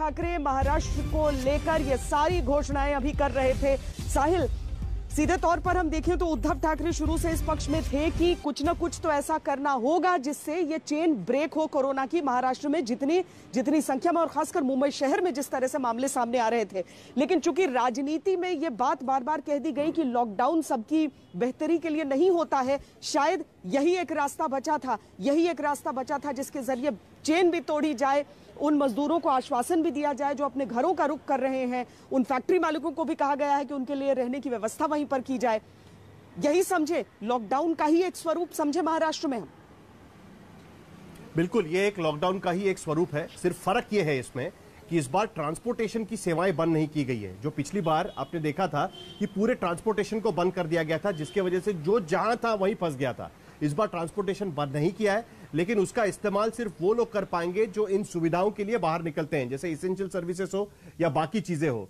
ठाकरे महाराष्ट्र को लेकर ये सारी घोषणाएं अभी कर रहे थे। साहिल, सीधे तौर पर हम देखें तो उद्धव ठाकरे शुरू से इस पक्ष में थे कि कुछ न कुछ तो ऐसा करना होगा जिससे ये चेन ब्रेक हो कोरोना की। महाराष्ट्र में जितनी संख्या में और खासकर मुंबई शहर में जिस तरह से मामले सामने आ रहे थे, लेकिन चूंकि राजनीति में ये बात बार बार कह दी गई कि लॉकडाउन सबकी बेहतरी के लिए नहीं होता है, शायद यही एक रास्ता बचा था जिसके जरिए चेन भी तोड़ी जाए, उन मजदूरों को आश्वासन भी दिया जाए जो अपने घरों का रुख कर रहे हैं, उन फैक्ट्री मालिकों को भी कहा गया है कि उनके लिए रहने की व्यवस्था वहीं पर की जाए। यही समझे, लॉकडाउन का ही एक स्वरूप समझे महाराष्ट्र में हम। बिल्कुल, ये एक लॉकडाउन का ही एक स्वरूप है। सिर्फ फर्क ये है इसमें कि इस बार ट्रांसपोर्टेशन की सेवाएं बंद नहीं की गई है। जो पिछली बार आपने देखा था कि पूरे ट्रांसपोर्टेशन को बंद कर दिया गया था, जिसके वजह से जो जहां था वहीं फंस गया था। इस बार ट्रांसपोर्टेशन बंद नहीं किया है, लेकिन उसका इस्तेमाल सिर्फ वो लोग कर पाएंगे जो इन सुविधाओं के लिए बाहर निकलते हैं, जैसे इसेंशियल सर्विसेज हो या बाकी चीजें हो।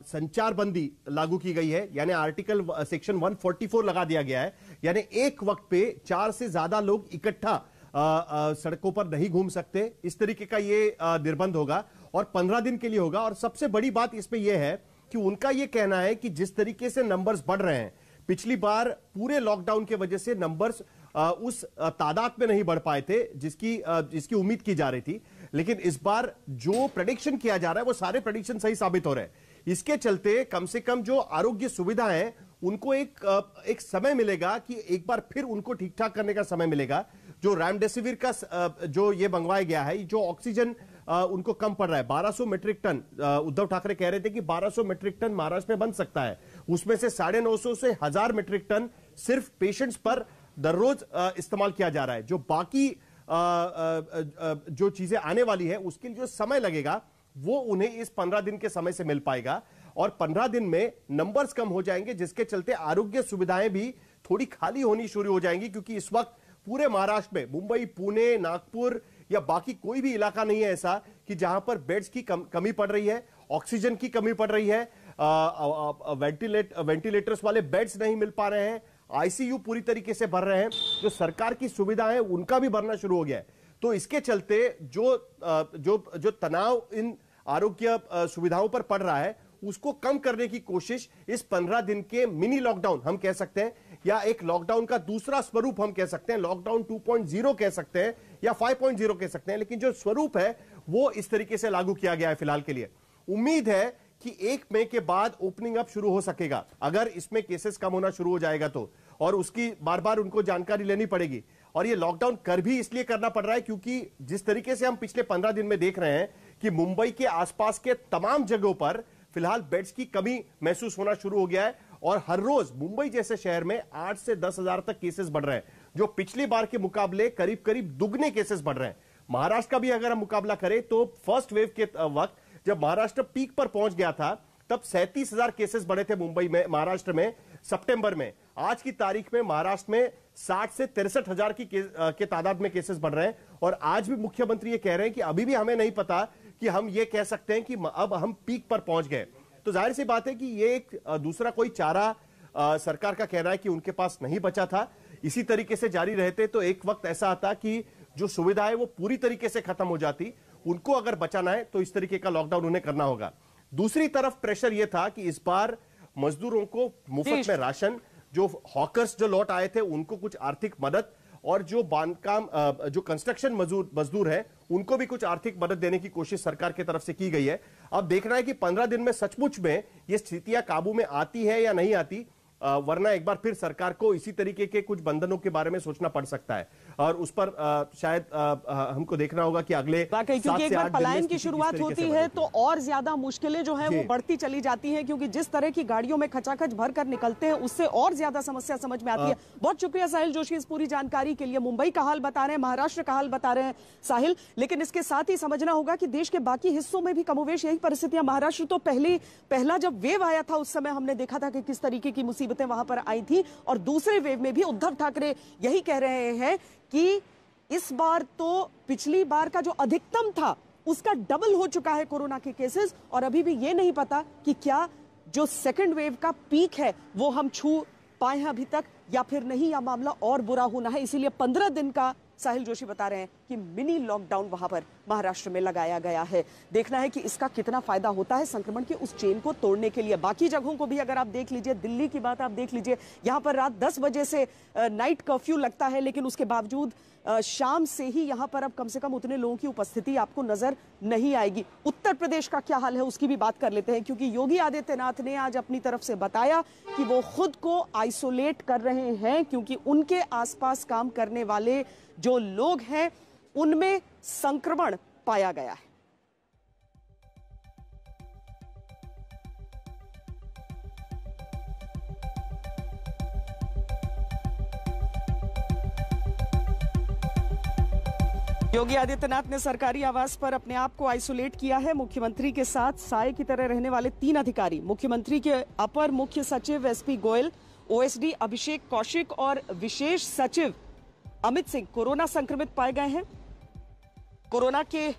संचार बंदी लागू की गई है, यानी आर्टिकल सेक्शन 144 लगा दिया गया है, यानी एक वक्त पे 4 से ज्यादा लोग इकट्ठा सड़कों पर नहीं घूम सकते। इस तरीके का ये निर्बंध होगा और 15 दिन के लिए होगा। और सबसे बड़ी बात इसमें यह है कि उनका यह कहना है कि जिस तरीके से नंबर्स बढ़ रहे हैं, पिछली बार पूरे लॉकडाउन के वजह से नंबर्स उस तादाद में नहीं बढ़ पाए थे जिसकी उम्मीद की जा रही थी, लेकिन इस बार जो प्रेडिक्शन किया जा रहा है वो सारे प्रेडिक्शन सही साबित हो रहे हैं। इसके चलते कम से कम जो आरोग्य सुविधा है उनको एक समय मिलेगा कि एक बार फिर उनको ठीक ठाक करने का समय मिलेगा। जो रेमडेसिविर का जो ये मंगवाया गया है, जो ऑक्सीजन उनको कम पड़ रहा है 1200 मेट्रिक टन, उद्धव ठाकरे कह रहे थे कि 1200 मेट्रिक टन महाराष्ट्र में बन सकता है, उसमें से 950 से 1000 मेट्रिक टन सिर्फ पेशेंट्स पर दररोज इस्तेमाल किया जा रहा है। जो बाकी जो चीजें आने वाली है उसके लिए जो समय लगेगा वो उन्हें इस 15 दिन के समय से मिल पाएगा और 15 दिन में नंबर्स कम हो जाएंगे, जिसके चलते आरोग्य सुविधाएं भी थोड़ी खाली होनी शुरू हो जाएंगी। क्योंकि इस वक्त पूरे महाराष्ट्र में मुंबई, पुणे, नागपुर या बाकी कोई भी इलाका नहीं है ऐसा कि जहां पर बेड्स की कमी पड़ रही है, ऑक्सीजन की कमी पड़ रही है, वेंटिलेटर्स वाले बेड्स नहीं मिल पा रहे हैं, आईसीयू पूरी तरीके से भर रहे हैं। जो सरकार की सुविधाएं उनका भी भरना शुरू हो गया है। तो इसके चलते जो तनाव इन आरोग्य सुविधाओं पर पड़ रहा है उसको कम करने की कोशिश इस 15 दिन के मिनी लॉकडाउन हम कह सकते हैं, या एक लॉकडाउन का दूसरा स्वरूप हम कह सकते हैं, लॉकडाउन 2.0 कह सकते हैं या 5.0 कह सकते हैं, लेकिन जो स्वरूप है वो इस तरीके से लागू किया गया है फिलहाल के लिए। उम्मीद है कि 1 मई के बाद ओपनिंग अप शुरू हो सकेगा, अगर इसमें केसेस कम होना शुरू हो जाएगा तो, और उसकी बार बार उनको जानकारी लेनी पड़ेगी। और ये लॉकडाउन कर भी इसलिए करना पड़ रहा है क्योंकि जिस तरीके से हम पिछले 15 दिन में देख रहे हैं कि मुंबई के आसपास के तमाम जगहों पर फिलहाल बेड्स की कमी महसूस होना शुरू हो गया है और हर रोज मुंबई जैसे शहर में 8 से 10 हजार तक केसेस बढ़ रहे हैं, जो पिछली बार के मुकाबले करीब करीब दुगने केसेस बढ़ रहे हैं। महाराष्ट्र का भी अगर हम मुकाबला करें तो फर्स्ट वेव के वक्त जब महाराष्ट्र पीक पर पहुंच गया था तब 37,000 केसेस बढ़े थे मुंबई में, महाराष्ट्र में सितंबर में। आज की तारीख में महाराष्ट्र में 60 से 63,000 के तादाद में केसेस बढ़ रहे हैं और आज भी मुख्यमंत्री ये कह रहे हैं कि अभी भी हमें नहीं पता कि हम ये कह सकते हैं कि अब हम पीक पर पहुंच गए। तो जाहिर सी बात है कि ये एक दूसरा कोई चारा सरकार का कहना है कि उनके पास नहीं बचा था। इसी तरीके से जारी रहते तो एक वक्त ऐसा आता कि जो सुविधा है वो पूरी तरीके से खत्म हो जाती। उनको अगर बचाना है तो इस तरीके का लॉकडाउन उन्हें करना होगा। दूसरी तरफ प्रेशर यह था कि इस बार मजदूरों को मुफ्त में राशन, जो हॉकर्स जो लौट आए थे उनको कुछ आर्थिक मदद, और जो बांधकाम जो कंस्ट्रक्शन मजदूर है उनको भी कुछ आर्थिक मदद देने की कोशिश सरकार की तरफ से की गई है। अब देखना है कि 15 दिन में सचमुच में ये स्थितियां काबू में आती है या नहीं आती, वरना एक बार फिर सरकार को इसी तरीके के कुछ बंधनों के बारे में सोचना पड़ सकता है और उस पर शायद हमको देखना होगा कि अगले क्योंकि एक बार पलायन की शुरुआत होती है तो और ज्यादा मुश्किलें जो है वो बढ़ती चली जाती हैं, क्योंकि जिस तरह की गाड़ियों में खचाखच भरकर निकलते हैं उससे और ज्यादा समस्या समझ में आती है। बहुत शुक्रिया साहिल जोशी इस पूरी जानकारी के लिए। मुंबई का हाल बता रहे हैं, महाराष्ट्र का हाल बता रहे हैं साहिल, लेकिन इसके साथ ही समझना होगा कि देश के बाकी हिस्सों में भी कमोवेश यही परिस्थितियां। महाराष्ट्र तो पहला जब वेव आया था उस समय हमने देखा था कि किस तरीके की मुसीबतें वहां पर आई थी, और दूसरे वेव में भी उद्धव ठाकरे यही कह रहे हैं कि इस बार तो पिछली बार का जो अधिकतम था उसका डबल हो चुका है कोरोना के केसेस, और अभी भी ये नहीं पता कि क्या जो सेकंड वेव का पीक है वो हम छू पाए हैं अभी तक या फिर नहीं, या मामला और बुरा होना है। इसीलिए 15 दिन का साहिल जोशी बता रहे हैं कि मिनी लॉकडाउन वहां पर महाराष्ट्र में लगाया गया है। देखना है कि इसका कितना फायदा होता है संक्रमण के उस चेन को तोड़ने के लिए। बाकी जगहों को भी अगर आप देख लीजिए, दिल्ली की बात आप देख लीजिए, यहां पर रात 10 बजे से नाइट कर्फ्यू लगता है, लेकिन उसके बावजूद शाम से ही यहां पर अब कम से कम उतने लोगों की उपस्थिति आपको नजर नहीं आएगी। उत्तर प्रदेश का क्या हाल है उसकी भी बात कर लेते हैं, क्योंकि योगी आदित्यनाथ ने आज अपनी तरफ से बताया कि वो खुद को आइसोलेट कर रहे हैं, क्योंकि उनके आसपास काम करने वाले जो लोग हैं उनमें संक्रमण पाया गया है। योगी आदित्यनाथ ने सरकारी आवास पर अपने आप को आइसोलेट किया है। मुख्यमंत्री के साथ साए की तरह रहने वाले 3 अधिकारी, मुख्यमंत्री के अपर मुख्य सचिव एसपी गोयल, ओएसडी अभिषेक कौशिक और विशेष सचिव अमित सिंह कोरोना संक्रमित पाए गए हैं। कोरोना के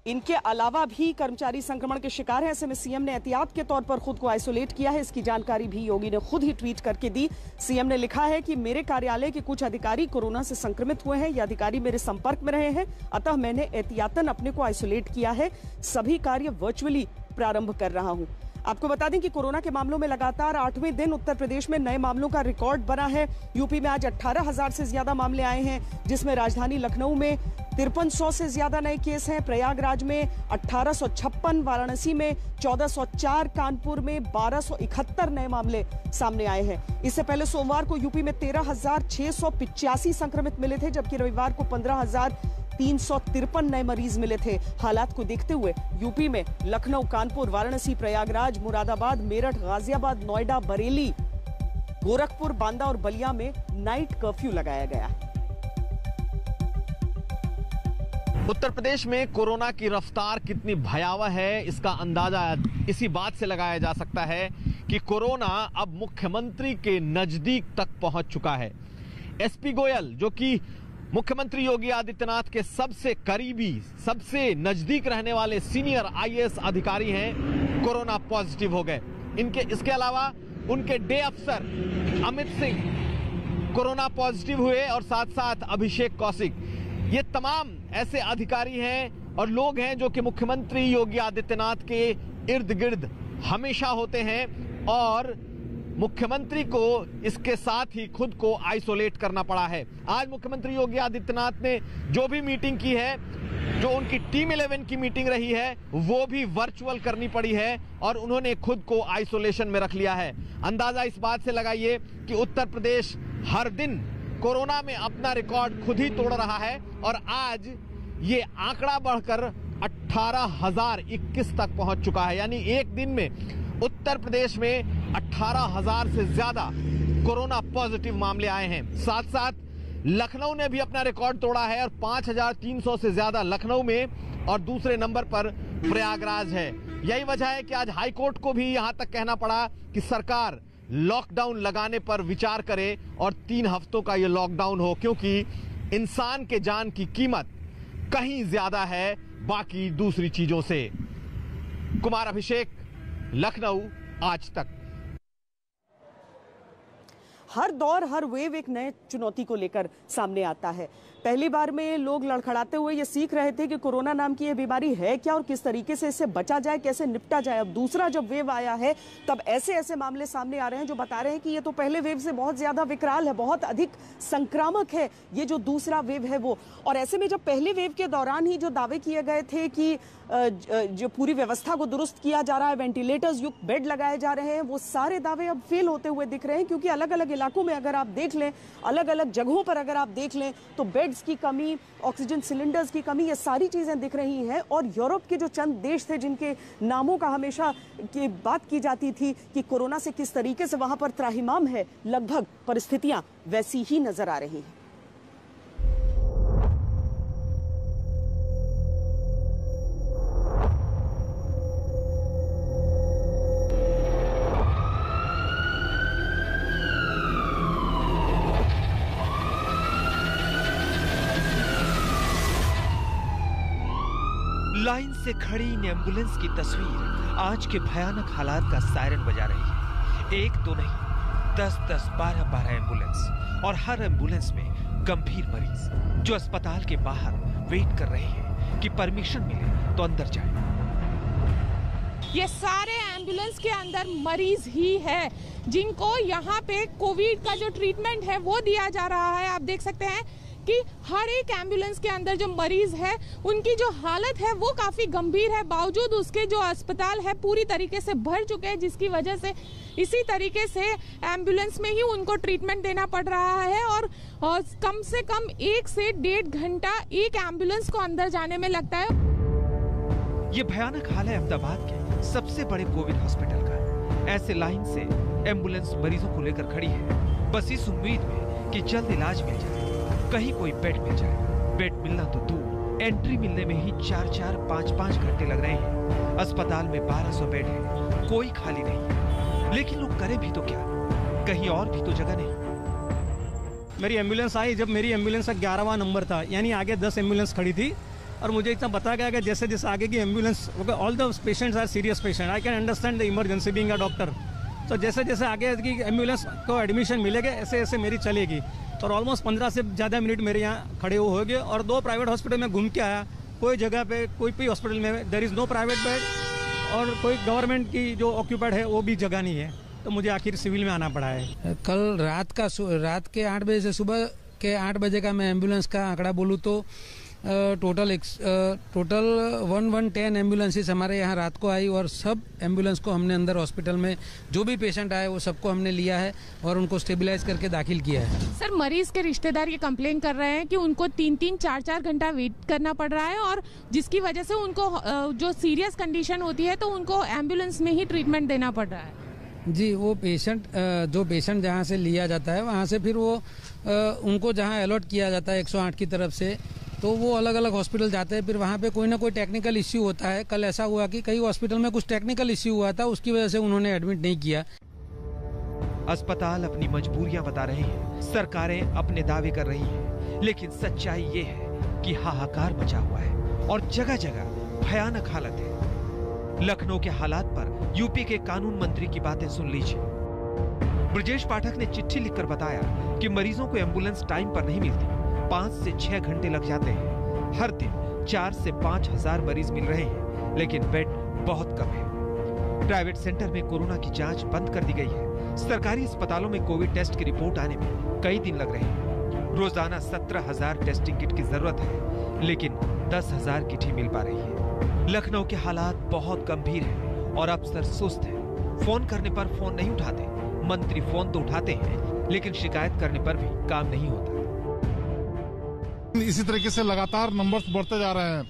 इनके अलावा भी कर्मचारी संक्रमण के शिकार हैं। ऐसे में सीएम ने एहतियात के तौर पर खुद को आइसोलेट किया है। इसकी जानकारी भी योगी ने खुद ही ट्वीट करके दी। सीएम ने लिखा है कि मेरे कार्यालय के कुछ अधिकारी कोरोना से संक्रमित हुए हैं। ये अधिकारी मेरे संपर्क में रहे हैं, अतः मैंने एहतियातन अपने को आइसोलेट किया है। सभी कार्य वर्चुअली प्रारंभ कर रहा हूं। आपको बता दें कि कोरोना के मामलों में लगातार 8वें दिन उत्तर प्रदेश में नए मामलों का रिकॉर्ड बना है। यूपी में आज 18,000 से ज्यादा मामले आए हैं, जिसमें राजधानी लखनऊ में 5300 से ज्यादा नए केस हैं, प्रयागराज में 1856, वाराणसी में 1404, कानपुर में 1271 नए मामले सामने आए हैं। इससे पहले सोमवार को यूपी में 13,685 संक्रमित मिले थे, जबकि रविवार को 15,353 नए मरीज मिले थे। हालात को देखते हुए यूपी में लखनऊ, कानपुर, वाराणसी, प्रयागराज, मुरादाबाद, मेरठ, गाजियाबाद, नोएडा, बरेली, गोरखपुर, बांदा और बलिया में नाइट कर्फ्यू लगाया गया है। उत्तर प्रदेश में कोरोना की रफ्तार कितनी भयावह है, इसका अंदाजा इसी बात से लगाया जा सकता है कि कोरोना अब मुख्यमंत्री के नजदीक तक पहुंच चुका है। एसपी गोयल, जो कि मुख्यमंत्री योगी आदित्यनाथ के सबसे करीबी, सबसे नजदीक रहने वाले सीनियर आईएएस अधिकारी हैं, कोरोना पॉजिटिव हो गए। इसके अलावा उनके डे अफसर अमित सिंह कोरोना पॉजिटिव हुए और साथ साथ अभिषेक कौशिक। ये तमाम ऐसे अधिकारी हैं और लोग हैं जो कि मुख्यमंत्री योगी आदित्यनाथ के इर्द गिर्द हमेशा होते हैं, और मुख्यमंत्री को इसके साथ ही खुद को आइसोलेट करना पड़ा है। आज मुख्यमंत्री योगी आदित्यनाथ ने जो भी मीटिंग की है, जो उनकी टीम 11 की मीटिंग रही है, वो भी वर्चुअल करनी पड़ी है और उन्होंने खुद को आइसोलेशन में रख लिया है। अंदाजा इस बात से लगाइए कि उत्तर प्रदेश हर दिन कोरोना में अपना रिकॉर्ड खुद ही तोड़ रहा है और आज ये आंकड़ा बढ़कर 18,021 तक पहुंच चुका है। यानी एक दिन में उत्तर प्रदेश में 18,000 से ज्यादा कोरोना पॉजिटिव मामले आए हैं। साथ साथ लखनऊ ने भी अपना रिकॉर्ड तोड़ा है और 5,300 से ज्यादा लखनऊ में, और दूसरे नंबर पर प्रयागराज है। यही वजह है कि आज हाईकोर्ट को भी यहां तक कहना पड़ा कि सरकार लॉकडाउन लगाने पर विचार करे और 3 हफ्तों का ये लॉकडाउन हो, क्योंकि इंसान के जान की कीमत कहीं ज्यादा है बाकी दूसरी चीजों से। कुमार अभिषेक, लखनऊ, आज तक। हर दौर, हर वेव एक नए चुनौती को लेकर सामने आता है। पहली बार में लोग लड़खड़ाते हुए ये सीख रहे थे कि कोरोना नाम की ये बीमारी है क्या और किस तरीके से इससे बचा जाए, कैसे निपटा जाए। अब दूसरा जब वेव आया है तब ऐसे ऐसे मामले सामने आ रहे हैं जो बता रहे हैं कि ये तो पहले वेव से बहुत ज्यादा विकराल है, बहुत अधिक संक्रामक है ये जो दूसरा वेव है वो। और ऐसे में जब पहले वेव के दौरान ही जो दावे किए गए थे कि जो पूरी व्यवस्था को दुरुस्त किया जा रहा है, वेंटिलेटर्स युक्त बेड लगाए जा रहे हैं, वो सारे दावे अब फेल होते हुए दिख रहे हैं। क्योंकि अलग अलग इलाकों में अगर आप देख लें, अलग अलग जगहों पर अगर आप देख लें, तो बेड्स की कमी, ऑक्सीजन सिलेंडर्स की कमी, ये सारी चीजें दिख रही हैं। और यूरोप के जो चंद देश थे जिनके नामों का हमेशा की बात की जाती थी कि कोरोना से किस तरीके से वहां पर त्राहिमाम है, लगभग परिस्थितियां वैसी ही नजर आ रही हैं। लाइन से खड़ी इन एम्बुलेंस की तस्वीर आज के भयानक हालात का सायरन बजा रही है। एक तो नहीं, 10-10, 12-12 एम्बुलेंस, और हर एम्बुलेंस में गंभीर मरीज जो अस्पताल के बाहर वेट कर रहे हैं। कि परमिशन मिले तो अंदर जाए। ये सारे एम्बुलेंस के अंदर मरीज ही है जिनको यहाँ पे कोविड का जो ट्रीटमेंट है वो दिया जा रहा है। आप देख सकते हैं कि हर एक एम्बुलेंस के अंदर जो मरीज है उनकी जो हालत है वो काफी गंभीर है, बावजूद उसके जो अस्पताल है पूरी तरीके से भर चुके हैं, जिसकी वजह से इसी तरीके से एम्बुलेंस में ही उनको ट्रीटमेंट देना पड़ रहा है। और कम से कम 1 से 1.5 घंटा एक एम्बुलेंस को अंदर जाने में लगता है। ये भयानक हाल है अहमदाबाद के सबसे बड़े कोविड हॉस्पिटल का। ऐसे लाइन से एम्बुलेंस मरीजों को लेकर खड़ी है, बस इस उम्मीद में कि जल्द इलाज मिल जाए, कहीं कोई बेड मिल जाए। बेड मिलना तो दूर, एंट्री मिलने में ही 4-4, 5-5 घंटे लग रहे हैं। अस्पताल में 1200 बेड है, कोई खाली नहीं है। लेकिन लोग करें भी तो क्या, कहीं और भी तो जगह नहीं। मेरी एम्बुलेंस आई, जब मेरी एम्बुलेंस का 11वां नंबर था, यानी आगे 10 एम्बुलेंस खड़ी थी और मुझे इतना बताया गया कि जैसे जैसे आगे की ambulance, all the patients are serious patient, I can understand the emergency being a doctor. तो जैसे जैसे आगे की एम्बुलेंस को एडमिशन मिलेगा ऐसे ऐसे मेरी चलेगी। और ऑलमोस्ट 15 से ज़्यादा मिनट मेरे यहाँ खड़े हो गए और 2 प्राइवेट हॉस्पिटल में घूम के आया। कोई जगह पे कोई भी हॉस्पिटल में there is no private bed और कोई गवर्नमेंट की जो ऑक्यूपाइड है वो भी जगह नहीं है, तो मुझे आखिर सिविल में आना पड़ा है। कल रात के 8 बजे से सुबह के 8 बजे का मैं एम्बुलेंस का आंकड़ा बोलूँ तो टोटल 110 एम्बुलेंसेस हमारे यहाँ रात को आई और सब एम्बुलेंस को हमने अंदर हॉस्पिटल में जो भी पेशेंट आए वो सबको हमने लिया है और उनको स्टेबलाइज करके दाखिल किया है। सर, मरीज के रिश्तेदार ये कंप्लेन कर रहे हैं कि उनको 3-3, 4-4 घंटा वेट करना पड़ रहा है और जिसकी वजह से उनको जो सीरियस कंडीशन होती है तो उनको एम्बुलेंस में ही ट्रीटमेंट देना पड़ रहा है। जी, वो जो पेशेंट जहाँ से लिया जाता है वहाँ से फिर वो उनको जहाँ अलॉट किया जाता है 108 की तरफ से, तो वो अलग अलग हॉस्पिटल जाते हैं। फिर वहाँ पे कोई ना कोई टेक्निकल इश्यू होता है। कल ऐसा हुआ कि कई हॉस्पिटल में कुछ टेक्निकल इश्यू हुआ था, उसकी वजह से उन्होंने एडमिट नहीं किया। अस्पताल अपनी मजबूरियां बता रहे हैं, सरकारें अपने दावे कर रही हैं, लेकिन सच्चाई ये है कि हाहाकार मचा हुआ है और जगह जगह भयानक हालत है। लखनऊ के हालात पर यूपी के कानून मंत्री की बातें सुन लीजिए। ब्रजेश पाठक ने चिट्ठी लिखकर बताया कि मरीजों को एम्बुलेंस टाइम पर नहीं मिलती, 5 से 6 घंटे लग जाते हैं। हर दिन 4 से 5 हजार मरीज मिल रहे हैं, लेकिन बेड बहुत कम है। प्राइवेट सेंटर में कोरोना की जांच बंद कर दी गई है। सरकारी अस्पतालों में कोविड टेस्ट की रिपोर्ट आने में कई दिन लग रहे हैं। रोजाना 17,000 टेस्टिंग किट की जरूरत है, लेकिन 10,000 किट ही मिल पा रही है। लखनऊ के हालात बहुत गंभीर हैं और अफसर सुस्त हैं। फोन करने पर फोन नहीं उठाते। मंत्री फोन तो उठाते हैं, लेकिन शिकायत करने पर भी काम नहीं होता। इसी तरीके से लगातार नंबर्स बढ़ते जा रहे हैं।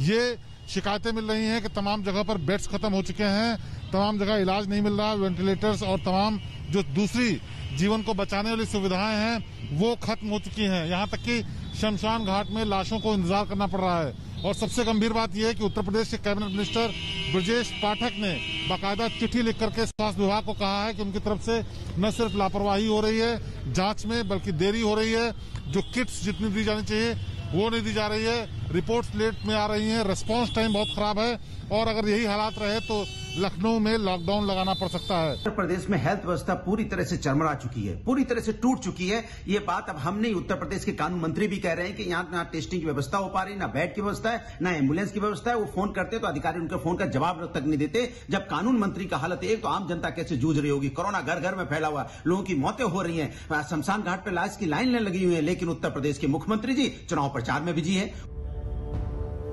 ये शिकायतें मिल रही हैं कि तमाम जगह पर बेड्स खत्म हो चुके हैं, तमाम जगह इलाज नहीं मिल रहा, वेंटिलेटर्स और तमाम जो दूसरी जीवन को बचाने वाली सुविधाएं हैं वो खत्म हो चुकी हैं। यहाँ तक कि शमशान घाट में लाशों को इंतजार करना पड़ रहा है। और सबसे गंभीर बात यह है कि उत्तर प्रदेश के कैबिनेट मिनिस्टर ब्रजेश पाठक ने बाकायदा चिट्ठी लिख करके स्वास्थ्य विभाग को कहा है कि उनकी तरफ से न सिर्फ लापरवाही हो रही है जांच में, बल्कि देरी हो रही है। जो किट्स जितनी दी जानी चाहिए वो नहीं दी जा रही है, रिपोर्ट्स लेट में आ रही हैं, रिस्पांस टाइम बहुत खराब है और अगर यही हालात रहे तो लखनऊ में लॉकडाउन लगाना पड़ सकता है। उत्तर प्रदेश में हेल्थ व्यवस्था पूरी तरह से चरमरा चुकी है, पूरी तरह से टूट चुकी है। ये बात अब हम नहीं, उत्तर प्रदेश के कानून मंत्री भी कह रहे हैं कि यहाँ ना टेस्टिंग की व्यवस्था हो पा रही, ना बेड की व्यवस्था है, ना एम्बुलेंस की व्यवस्था है। वो फोन करते तो अधिकारी उनके फोन का जवाब तक नहीं देते। जब कानून मंत्री का हालत एक, तो आम जनता कैसे जूझ रही होगी। कोरोना घर घर में फैला हुआ, लोगों की मौतें हो रही हैं, शमशान घाट पर लाश की लाइन लगी हुई है, लेकिन उत्तर प्रदेश के मुख्यमंत्री जी चुनाव प्रचार में बिजी है।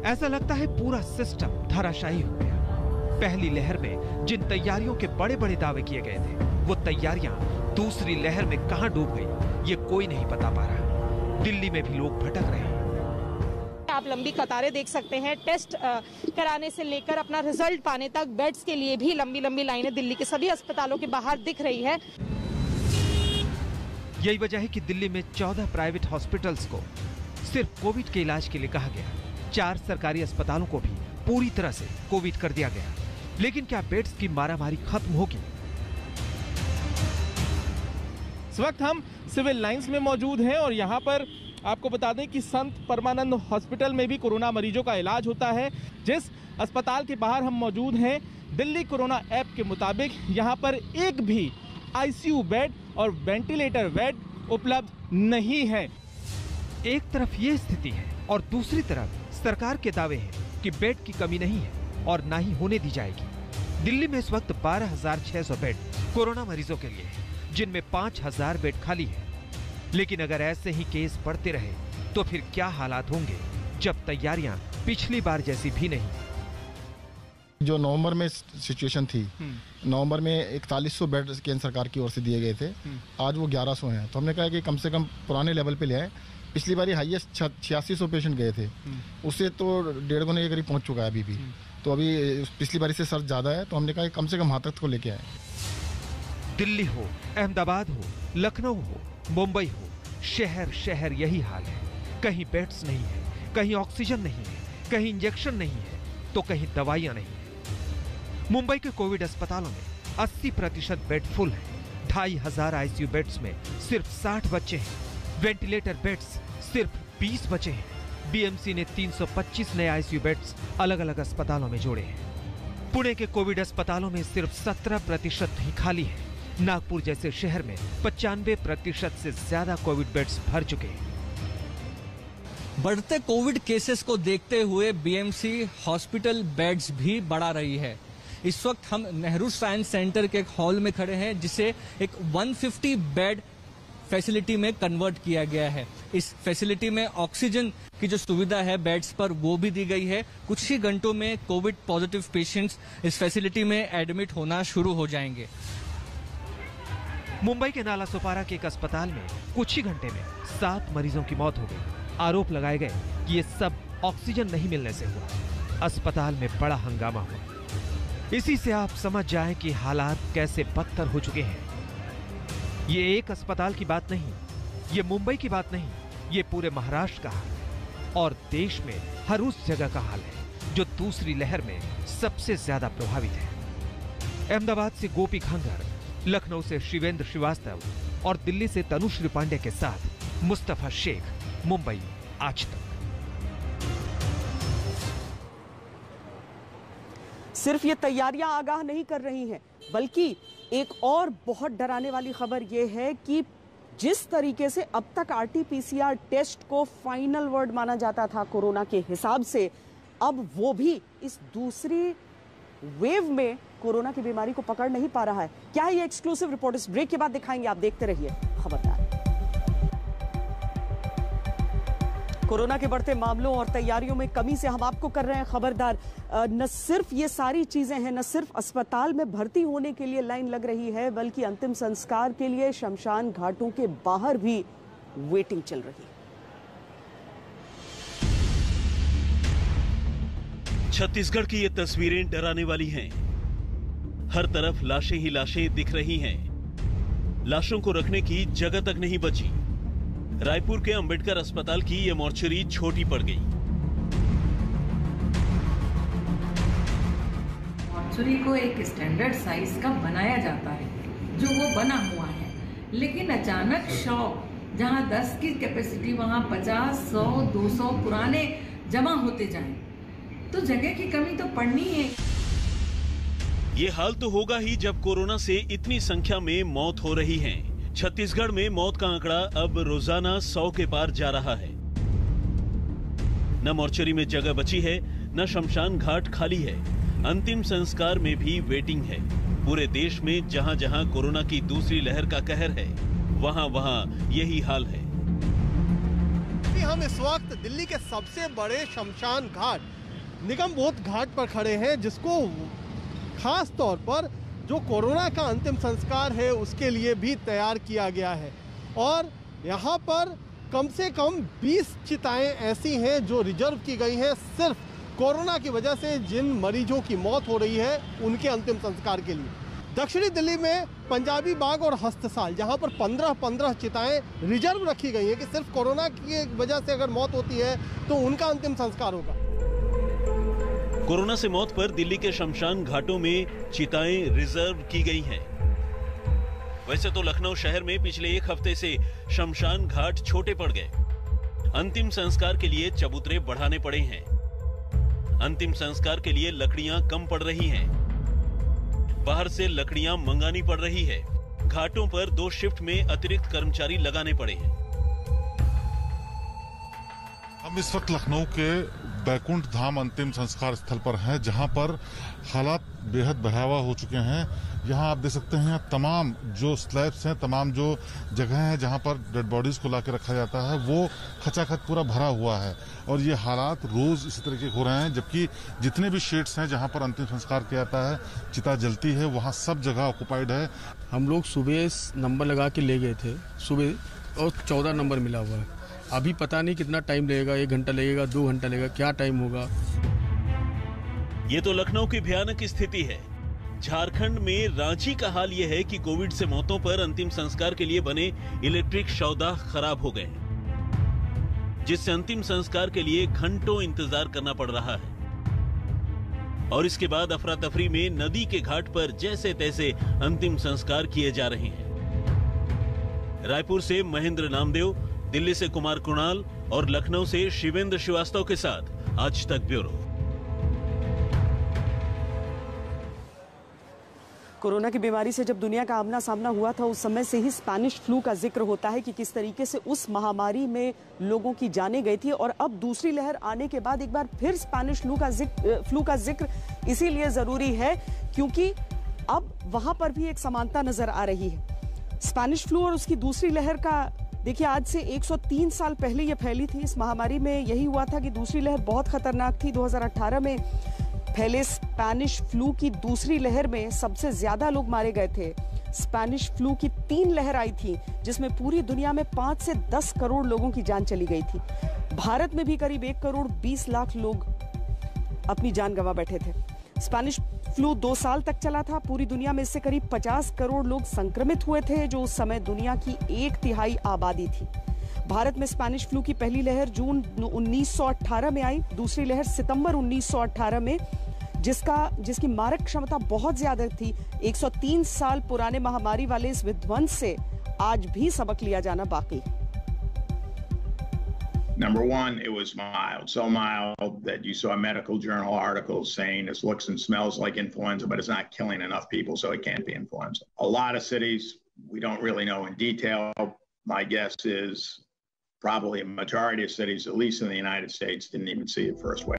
ऐसा लगता है पूरा सिस्टम धराशायी हो गया। पहली लहर में जिन तैयारियों के बड़े बड़े दावे किए गए थे, वो तैयारियां दूसरी लहर में कहां डूब गई, ये कोई नहीं बता पा रहा। दिल्ली में भी लोग भटक रहे हैं। आप लंबी कतारें देख सकते हैं। टेस्ट कराने से लेकर अपना रिजल्ट पाने तक बेड्स के लिए भी लंबी लंबी लाइनें दिल्ली के सभी अस्पतालों के बाहर दिख रही है। यही वजह है कि दिल्ली में 14 प्राइवेट हॉस्पिटल्स को सिर्फ कोविड के इलाज के लिए कहा गया। 4 सरकारी अस्पतालों को भी पूरी तरह से कोविड कर दिया गया। लेकिन क्या बेड्स की मारामारी खत्म होगी? इस वक्त हम सिविल लाइंस में मौजूद हैं और यहाँ पर आपको बता दें कि संत परमानंद हॉस्पिटल में भी कोरोना मरीजों का इलाज होता है। जिस अस्पताल के बाहर हम मौजूद हैं, दिल्ली कोरोना ऐप के मुताबिक यहाँ पर एक भी आईसीयू बेड और वेंटिलेटर बेड उपलब्ध नहीं है। एक तरफ ये स्थिति है और दूसरी तरफ सरकार के दावे हैं कि बेड की कमी नहीं है और ना ही होने दी जाएगी। दिल्ली में इस वक्त 12,600 बेड कोरोना मरीजों के लिए है, जिनमें 5,000 बेड खाली है। लेकिन अगर ऐसे ही केस बढ़ते रहे तो फिर क्या हालात होंगे, जब तैयारियां पिछली बार जैसी भी नहीं। जो नवंबर में सिचुएशन थी, नवंबर में 4100 बेड केंद्र सरकार की ओर से दिए गए थे, आज वो 1100 हैं। तो हमने कहा कि कम से कम पुराने लेवल पे ले आए। पिछली बार हाईएस्ट 8600 पेशेंट गए थे, उससे तो 1.5 गुने के करीब पहुंच चुका है अभी भी। तो अभी पिछली बार से सर्च ज्यादा है, तो हमने कहा कि कम से कम हाथ तक को लेके आए। दिल्ली हो, अहमदाबाद हो, लखनऊ हो, मुंबई हो, शहर शहर यही हाल है। कहीं बेड्स नहीं है, कहीं ऑक्सीजन नहीं है, कहीं इंजेक्शन नहीं है, तो कहीं दवाइयां नहीं है। मुंबई के कोविड अस्पतालों में 80% बेड फुल है। 2,500 आईसीयू बेड्स में सिर्फ 60 बच्चे हैं। वेंटिलेटर बेड्स सिर्फ 20 बचे हैं। बीएमसी ने 325 नए आईसीयू बेड्स अलग अलग अस्पतालों में जोड़े हैं। पुणे के कोविड अस्पतालों में सिर्फ 17% ही खाली है। नागपुर जैसे शहर में 95% से ज्यादा कोविड बेड्स भर चुके हैं। बढ़ते कोविड केसेस को देखते हुए बीएमसी हॉस्पिटल बेड्स भी बढ़ा रही है। इस वक्त हम नेहरू साइंस सेंटर के एक हॉल में खड़े हैं, जिसे एक 150 बेड फैसिलिटी में कन्वर्ट किया गया है। इस फैसिलिटी में ऑक्सीजन की जो सुविधा है बेड्स पर, वो भी दी गई है। कुछ ही घंटों में कोविड पॉजिटिव पेशेंट्स इस फैसिलिटी में एडमिट होना शुरू हो जाएंगे। मुंबई के नाला सोपारा के एक अस्पताल में कुछ ही घंटे में 7 मरीजों की मौत हो गई। आरोप लगाए गए कि ये सब ऑक्सीजन नहीं मिलने से हुआ। अस्पताल में बड़ा हंगामा हुआ। इसी से आप समझ जाएं कि हालात कैसे बदतर हो चुके हैं। ये एक अस्पताल की बात नहीं, ये मुंबई की बात नहीं, ये पूरे महाराष्ट्र का हाल है और देश में हर उस जगह का हाल है जो दूसरी लहर में सबसे ज्यादा प्रभावित है। अहमदाबाद से गोपी खंगर, लखनऊ से शिवेंद्र श्रीवास्तव और दिल्ली से तनुश्री पांडे के साथ मुस्तफा शेख, मुंबई आज तक। सिर्फ ये तैयारियां आगाह नहीं कर रही हैं, बल्कि एक और बहुत डराने वाली खबर ये है कि जिस तरीके से अब तक आरटीपीसीआर टेस्ट को फाइनल वर्ड माना जाता था कोरोना के हिसाब से, अब वो भी इस दूसरी वेव में कोरोना की बीमारी को पकड़ नहीं पा रहा है। क्या है ये एक्सक्लूसिव रिपोर्ट? इस ब्रेक के बाद दिखाएंगे, आप देखते रहिए खबरदार। कोरोना के बढ़ते मामलों और तैयारियों में कमी से हम आपको कर रहे हैं खबरदार। न सिर्फ ये सारी चीजें हैं, न सिर्फ अस्पताल में भर्ती होने के लिए लाइन लग रही है, बल्कि अंतिम संस्कार के लिए शमशान घाटों के बाहर भी वेटिंग चल रही है। छत्तीसगढ़ की ये तस्वीरें डराने वाली हैं। हर तरफ लाशें ही लाशें दिख रही हैं। लाशों को रखने की जगह तक नहीं बची। रायपुर के अंबेडकर अस्पताल की ये मॉर्चरी छोटी पड़ गई। मॉर्चरी को एक स्टैंडर्ड साइज का बनाया जाता है, जो वो बना हुआ है, लेकिन अचानक शॉक, जहां 10 की कैपेसिटी वहां 50, 100, 200 पुराने जमा होते जाएं, तो जगह की कमी तो पड़नी है। ये हाल तो होगा ही जब कोरोना से इतनी संख्या में मौत हो रही है। छत्तीसगढ़ में मौत का आंकड़ा अब रोजाना 100 के पार जा रहा है। न मॉर्चरी में जगह बची है, न शमशान घाट खाली है। अंतिम संस्कार में भी वेटिंग है। पूरे देश में जहां जहां कोरोना की दूसरी लहर का कहर है, वहां वहां यही हाल है। हम इस वक्त दिल्ली के सबसे बड़े शमशान घाट निगम बोध घाट पर खड़े हैं, जिसको खास तौर पर जो कोरोना का अंतिम संस्कार है उसके लिए भी तैयार किया गया है। और यहाँ पर कम से कम 20 चिताएं ऐसी हैं जो रिजर्व की गई हैं सिर्फ कोरोना की वजह से जिन मरीजों की मौत हो रही है उनके अंतिम संस्कार के लिए। दक्षिणी दिल्ली में पंजाबी बाग और हस्तसाल, जहाँ पर 15-15 चिताएं रिजर्व रखी गई हैं कि सिर्फ कोरोना की वजह से अगर मौत होती है तो उनका अंतिम संस्कार होगा। कोरोना से मौत पर दिल्ली के शमशान घाटों में चिताएं रिजर्व की गई हैं। वैसे तो लखनऊ शहर में पिछले एक हफ्ते से शमशान घाट छोटे पड़ गए। अंतिम संस्कार के लिए चबूतरे बढ़ाने पड़े हैं। अंतिम संस्कार के लिए लकड़ियां कम पड़ रही हैं। बाहर से लकड़ियां मंगानी पड़ रही है। घाटों पर 2 शिफ्ट में अतिरिक्त कर्मचारी लगाने पड़े हैं। हम इस वक्त लखनऊ के बैकुंठ धाम अंतिम संस्कार स्थल पर हैं, जहां पर हालात बेहद भयावह हो चुके हैं। यहाँ आप देख सकते हैं तमाम जो स्लैब्स हैं, तमाम जो जगह हैं जहां पर डेड बॉडीज को लाके रखा जाता है, वो खचाखच पूरा भरा हुआ है और ये हालात रोज इसी तरह के हो रहे हैं। जबकि जितने भी शेड्स हैं जहां पर अंतिम संस्कार किया जाता है, चिता जलती है, वहां सब जगह ऑक्युपाइड है। हम लोग सुबह नंबर लगा के ले गए थे सुबह और 14 नंबर मिला हुआ है। अभी पता नहीं कितना टाइम लगेगा, 1 घंटा लगेगा, 2 घंटा लगेगा, क्या टाइम होगा। ये तो लखनऊ की भयानक स्थिति है। झारखंड में रांची का हाल यह है कि कोविड से मौतों पर अंतिम संस्कार के लिए बने इलेक्ट्रिक शवदाह खराब हो गए, जिससे अंतिम संस्कार के लिए घंटों इंतजार करना पड़ रहा है। और इसके बाद अफरा तफरी में नदी के घाट पर जैसे तैसे अंतिम संस्कार किए जा रहे हैं। रायपुर से महेंद्र नामदेव, दिल्ली से कुमार कुणाल और लखनऊ से शिवेंद्र श्रीवास्तव के साथ आज तक ब्यूरो। कोरोना की बीमारी से जब दुनिया का आमना सामना हुआ था, उस समय से ही स्पेनिश फ्लू का जिक्र होता है कि किस तरीके से उस महामारी में लोगों की जानें गई थी। और अब दूसरी लहर आने के बाद एक बार फिर स्पेनिश फ्लू का जिक्र इसीलिए जरूरी है क्योंकि अब वहां पर भी एक समानता नजर आ रही है। स्पेनिश फ्लू और उसकी दूसरी लहर का देखिए, आज से 103 साल पहले ये फैली थी। इस महामारी में यही हुआ था कि दूसरी लहर बहुत खतरनाक थी। 2018 में फैले स्पेनिश फ्लू की दूसरी लहर में सबसे ज्यादा लोग मारे गए थे। स्पेनिश फ्लू की 3 लहर आई थी जिसमें पूरी दुनिया में 5 से 10 करोड़ लोगों की जान चली गई थी। भारत में भी करीब 1 करोड़ 20 लाख लोग अपनी जान गंवा बैठे थे। स्पेनिश फ्लू 2 साल तक चला था। पूरी दुनिया में इससे करीब 50 करोड़ लोग संक्रमित हुए थे, जो उस समय दुनिया की 1/3 आबादी थी। भारत में स्पेनिश फ्लू की पहली लहर जून 1918 में आई, दूसरी लहर सितंबर 1918 में, जिसकी मारक क्षमता बहुत ज्यादा थी। 103 साल पुराने महामारी वाले इस विध्वंस से आज भी सबक लिया जाना बाकी है। Number one, it was mild, so mild that you saw medical journal articles saying this looks and smells like influenza, but it's not killing enough people, so it can't be influenza. A lot of cities, we don't really know in detail. My guess is probably a majority of cities, at least in the United States, didn't even see it first wave.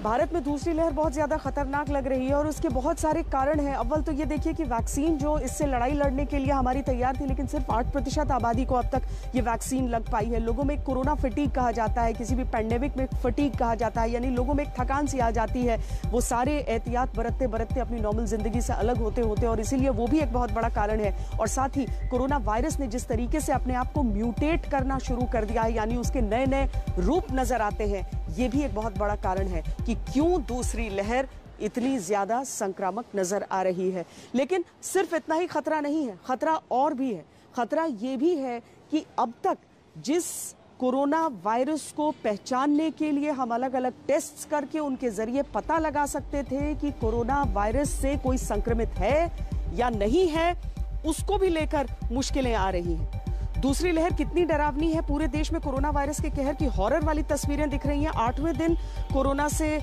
Bharat में दूसरी लहर बहुत ज्यादा खतरनाक लग रही है और उसके बहुत सारे कारण हैं। अव्वल तो ये देखिए कि वैक्सीन जो इससे लड़ाई लड़ने के लिए हमारी तैयार थी, लेकिन सिर्फ 8% आबादी को अब तक ये वैक्सीन लग पाई है। लोगों में कोरोना फटीग कहा जाता है, किसी भी पैंडेमिक में फटीग कहा जाता है, यानी लोगों में एक थकान सी आ जाती है। वो सारे एहतियात बरतते बरतते अपनी नॉर्मल जिंदगी से अलग होते होते, और इसीलिए वो भी एक बहुत बड़ा कारण है। और साथ ही कोरोना वायरस ने जिस तरीके से अपने आप को म्यूटेट करना शुरू कर दिया है, यानी उसके नए नए रूप नजर आते हैं, ये भी एक बहुत बड़ा कारण है कि क्यों दूसरी लहर इतनी ज्यादा संक्रामक नजर आ रही है। लेकिन सिर्फ इतना ही खतरा नहीं है, खतरा और भी है। खतरा ये भी है कि अब तक जिस कोरोना वायरस को पहचानने के लिए हम अलग अलग टेस्ट्स करके उनके जरिए पता लगा सकते थे कि कोरोना वायरस से कोई संक्रमित है या नहीं है, उसको भी लेकर मुश्किलें आ रही हैं। दूसरी लहर कितनी डरावनी है, पूरे देश में कोरोना वायरस के कहर की हॉरर वाली तस्वीरें दिख रही हैं। 8वें दिन कोरोना से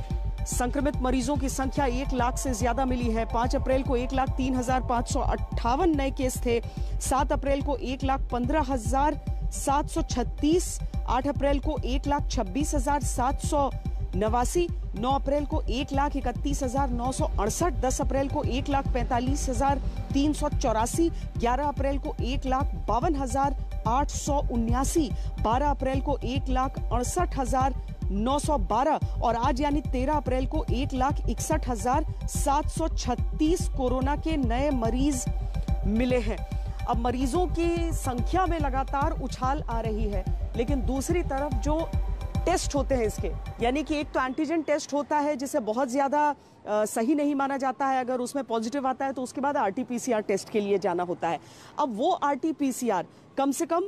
संक्रमित मरीजों की संख्या 1 लाख से ज्यादा मिली है। 5 अप्रैल को 1,03,558 नए केस थे। 7 अप्रैल को 1,15,736, 8 अप्रैल को 1,26,789, 9 अप्रैल को 1,31,968, 10 अप्रैल को 1,45,384, 11 अप्रैल को 1,52,879, 12 अप्रैल को 1,68,912 और आज यानी 13 अप्रैल को 1,61,736 कोरोना के नए मरीज मिले हैं। अब मरीजों की संख्या में लगातार उछाल आ रही है, लेकिन दूसरी तरफ जो टेस्ट होते हैं इसके, यानी कि एक तो एंटीजन टेस्ट होता है जिसे बहुत ज्यादा सही नहीं माना जाता है। अगर उसमें पॉजिटिव आता है तो उसके बाद आरटीपीसीआर टेस्ट के लिए जाना होता है। अब वो आरटीपीसीआर कम से कम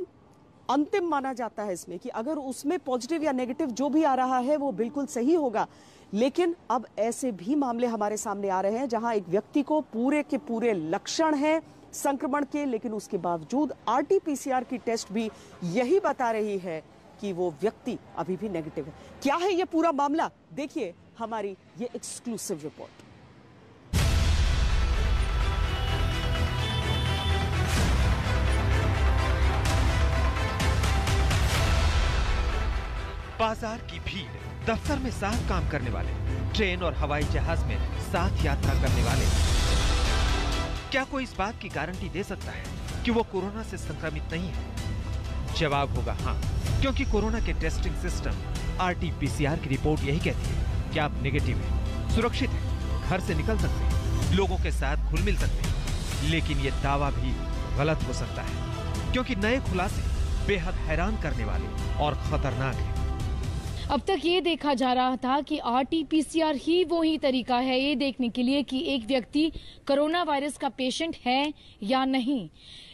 अंतिम माना जाता है इसमें कि अगर उसमें पॉजिटिव या नेगेटिव जो भी आ रहा है वो बिल्कुल सही होगा। लेकिन अब ऐसे भी मामले हमारे सामने आ रहे हैं जहां एक व्यक्ति को पूरे के पूरे लक्षण हैं संक्रमण के, लेकिन उसके बावजूद आरटीपीसीआर की टेस्ट भी यही बता रही है कि वो व्यक्ति अभी भी नेगेटिव है। क्या है ये पूरा मामला, देखिए हमारी ये एक्सक्लूसिव रिपोर्ट। बाजार की भीड़, दफ्तर में साथ काम करने वाले, ट्रेन और हवाई जहाज में साथ यात्रा करने वाले। क्या कोई इस बात की गारंटी दे सकता है कि वो कोरोना से संक्रमित नहीं है? जवाब होगा हाँ, क्योंकि कोरोना के टेस्टिंग सिस्टम RT-PCR की रिपोर्ट यही कहती है कि आप नेगेटिव हैं, सुरक्षित हैं, घर से निकल सकते हैं, लोगों के साथ घुल मिल सकते हैं। लेकिन ये दावा भी गलत हो सकता है, क्योंकि नए खुलासे बेहद हैरान करने वाले और खतरनाक हैं। अब तक ये देखा जा रहा था कि RT-PCR ही वो ही तरीका है ये देखने के लिए कि एक व्यक्ति कोरोना वायरस का पेशेंट है या नहीं।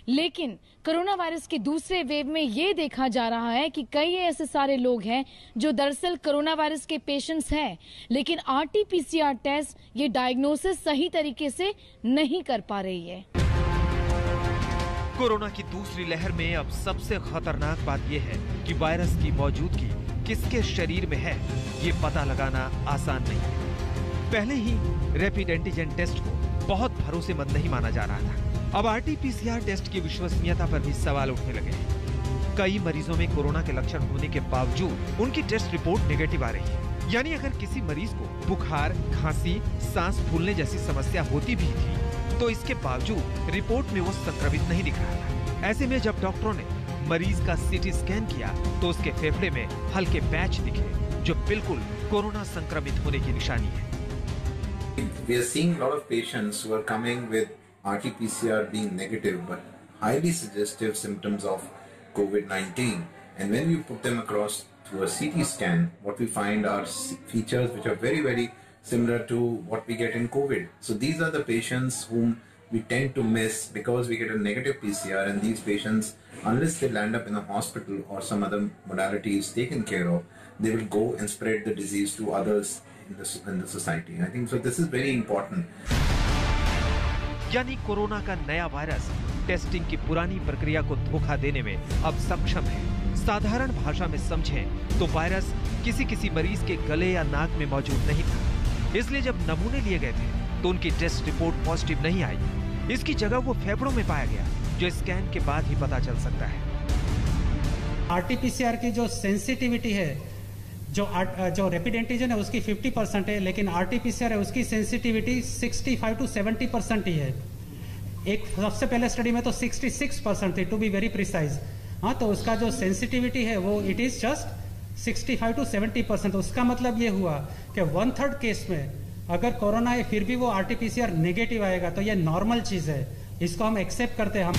लेकिन कोरोना वायरस के दूसरे वेव में ये देखा जा रहा है कि कई ऐसे सारे लोग हैं जो दरअसल कोरोना वायरस के पेशेंट्स हैं, लेकिन RT-PCR टेस्ट ये डायग्नोसिस सही तरीके से नहीं कर पा रही है। कोरोना की दूसरी लहर में अब सबसे खतरनाक बात यह है कि वायरस की मौजूदगी किसके शरीर में है ये पता लगाना आसान नहीं है। पहले ही रैपिड एंटीजन टेस्ट को बहुत भरोसेमंद नहीं माना जा रहा था। अब RT-PCR टेस्ट की विश्वसनीयता पर भी सवाल उठने लगे हैं। कई मरीजों में कोरोना के लक्षण होने के बावजूद उनकी टेस्ट रिपोर्ट नेगेटिव आ रही है। यानी अगर किसी मरीज को बुखार, खांसी, सांस फूलने जैसी समस्या होती भी थी तो इसके बावजूद रिपोर्ट में वो संक्रमित नहीं दिख रहा था। ऐसे में जब डॉक्टरों ने मरीज का CT स्कैन किया तो उसके फेफड़े में हल्के पैच दिखे, जो बिल्कुल कोरोना संक्रमित होने की निशानी है। We are seeing a lot of patients who are coming with RT-PCR being negative but highly suggestive symptoms of COVID-19, and when you put them across through a CT scan, what we find are features which are very, very similar to what we get in COVID. So these are the patients whom we tend to miss because we get a negative PCR, and these patients, unless they land up in a hospital or some other modality is taken care of, they will go and spread the disease to others in the society. I think so this is very important. यानी corona का नया virus testing की पुरानी प्रक्रिया को धोखा देने में अब सक्षम है। साधारण भाषा में समझें तो वायरस किसी मरीज के गले या नाक में मौजूद नहीं था, इसलिए जब नमूने लिए गए थे तो उनकी टेस्ट रिपोर्ट पॉजिटिव नहीं आई। इसकी जगह वो फेफड़ों में पाया गया, जो स्कैन के बाद ही पता चल सकता है। RT-PCR की जो सेंसिटिविटी है, जो रैपिड एंटीजन है उसकी 50% है, लेकिन RT-PCR है उसकी सेंसिटिविटी 65 to 70% ही है। एक सबसे पहले स्टडी में तो 66% थी, टू बी वेरी प्रिसाइज। हाँ, तो उसका जो सेंसिटिविटी है वो इट इज जस्ट 65 to 70%। उसका मतलब ये हुआ कि 1/3 केस में अगर कोरोना है फिर भी वो RT-PCR नेगेटिव आएगा तो ये नॉर्मल चीज है, इसको हम एक्सेप्ट करते हैं हम।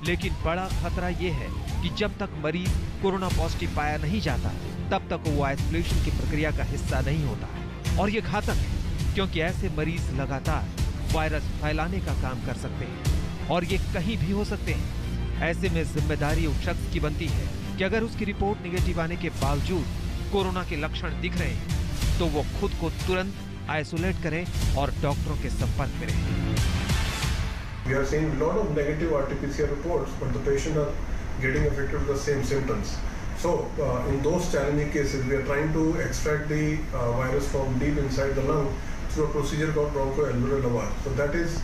लेकिन बड़ा खतरा ये है कि जब तक मरीज कोरोना पॉजिटिव पाया नहीं जाता तब तक वो आइसोलेशन की प्रक्रिया का हिस्सा नहीं होता, और ये घातक है क्योंकि ऐसे मरीज लगातार वायरस फैलाने का काम कर सकते हैं और ये कहीं भी हो सकते हैं। ऐसे में जिम्मेदारी उस शख्स की बनती है कि अगर उसकी रिपोर्ट निगेटिव आने के बावजूद कोरोना के लक्षण दिख रहे हैं तो वो खुद को तुरंत आइसोलेट करें और डॉक्टरों के संपर्क में रहें। We are seeing a lot of negative RT-PCR reports, but the patient are getting affected with the same symptoms. So, in those challenging cases, we are trying to extract the virus from deep inside the lung through a procedure called bronchoalveolar lavage. So that is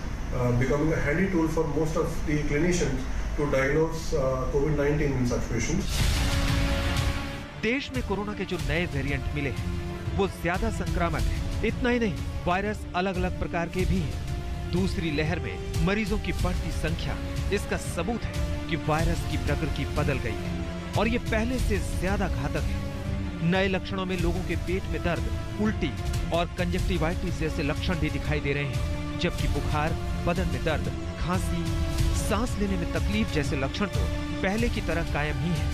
becoming a handy tool for most of the clinicians to diagnose COVID-19 in such patients. देश में corona के जो नए variant मिले हैं वो ज्यादा संक्रामक है। इतना ही नहीं, वायरस अलग अलग प्रकार के भी हैं। दूसरी लहर में मरीजों की बढ़ती संख्या इसका सबूत है कि वायरस की प्रकृति बदल गई है और ये पहले से ज्यादा घातक है। नए लक्षणों में लोगों के पेट में दर्द, उल्टी और कंजक्टिवाइटिस जैसे लक्षण भी दिखाई दे रहे हैं, जबकि बुखार, बदन में दर्द, खांसी, सांस लेने में तकलीफ जैसे लक्षण तो पहले की तरह कायम ही है।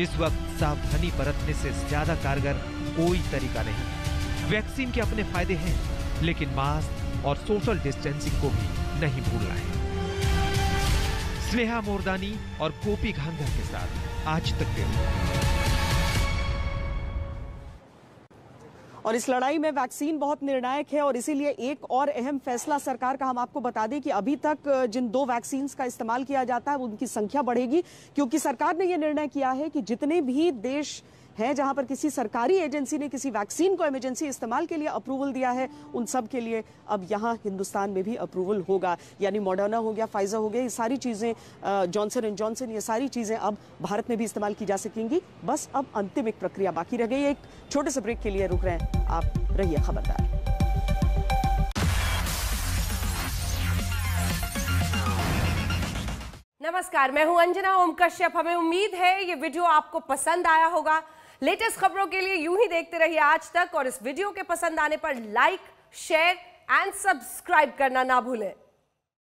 इस वक्त सावधानी बरतने से ज्यादा कारगर कोई तरीका नहीं। वैक्सीन के अपने फायदे हैं, लेकिन मास्क और सोशल डिस्टेंसिंग को भी नहीं भूलना है। स्नेहा मोरदानी और गोपी घांगर के साथ आज तक ब्यूरो। और इस लड़ाई में वैक्सीन बहुत निर्णायक है और इसीलिए एक और अहम फैसला सरकार का हम आपको बता दें कि अभी तक जिन 2 वैक्सीन का इस्तेमाल किया जाता है उनकी संख्या बढ़ेगी, क्योंकि सरकार ने यह निर्णय किया है कि जितने भी देश हैं, जहां पर किसी सरकारी एजेंसी ने किसी वैक्सीन को इमरजेंसी इस्तेमाल के लिए अप्रूवल दिया है, उन सब के लिए अब यहां हिंदुस्तान में भी अप्रूवल होगा। यानी मॉडर्ना हो गया, फाइजर हो गया, ये सारी चीजें, जॉनसन एंड जॉनसन, ये सारी चीजें अब भारत में भी इस्तेमाल की जा सकेंगी। बस अब अंतिम एक प्रक्रिया बाकी रह गई है। एक छोटे से ब्रेक के लिए रुक रहे हैं, आप रहिए खबरदार। नमस्कार, मैं हूं अंजना ओम कश्यप। हमें उम्मीद है ये वीडियो आपको पसंद आया होगा। लेटेस्ट खबरों के लिए यूं ही देखते रहिए आज तक, और इस वीडियो के पसंद आने पर लाइक, शेयर एंड सब्सक्राइब करना ना भूलें।